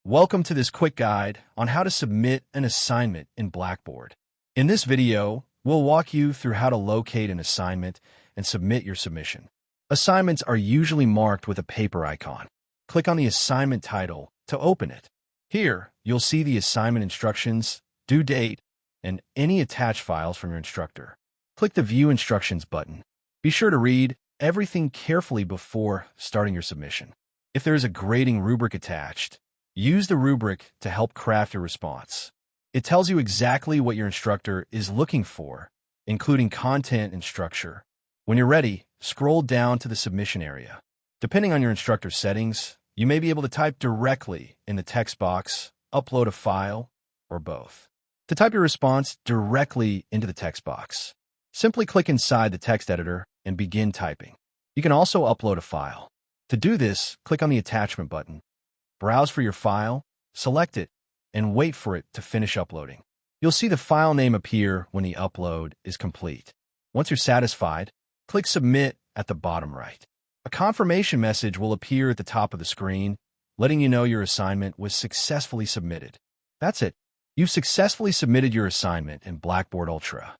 Welcome to this quick guide on how to submit an assignment in Blackboard. In this video, we'll walk you through how to locate an assignment and submit your submission. Assignments are usually marked with a paper icon. Click on the assignment title to open it. Here, you'll see the assignment instructions, due date, and any attached files from your instructor. Click the View Instructions button. Be sure to read everything carefully before starting your submission. If there is a grading rubric attached, use the rubric to help craft your response. It tells you exactly what your instructor is looking for, including content and structure. When you're ready, scroll down to the submission area. Depending on your instructor's settings, you may be able to type directly in the text box, upload a file, or both. To type your response directly into the text box, simply click inside the text editor and begin typing. You can also upload a file. To do this, click on the attachment button. Browse for your file, select it, and wait for it to finish uploading. You'll see the file name appear when the upload is complete. Once you're satisfied, click Submit at the bottom right. A confirmation message will appear at the top of the screen, letting you know your assignment was successfully submitted. That's it. You've successfully submitted your assignment in Blackboard Ultra.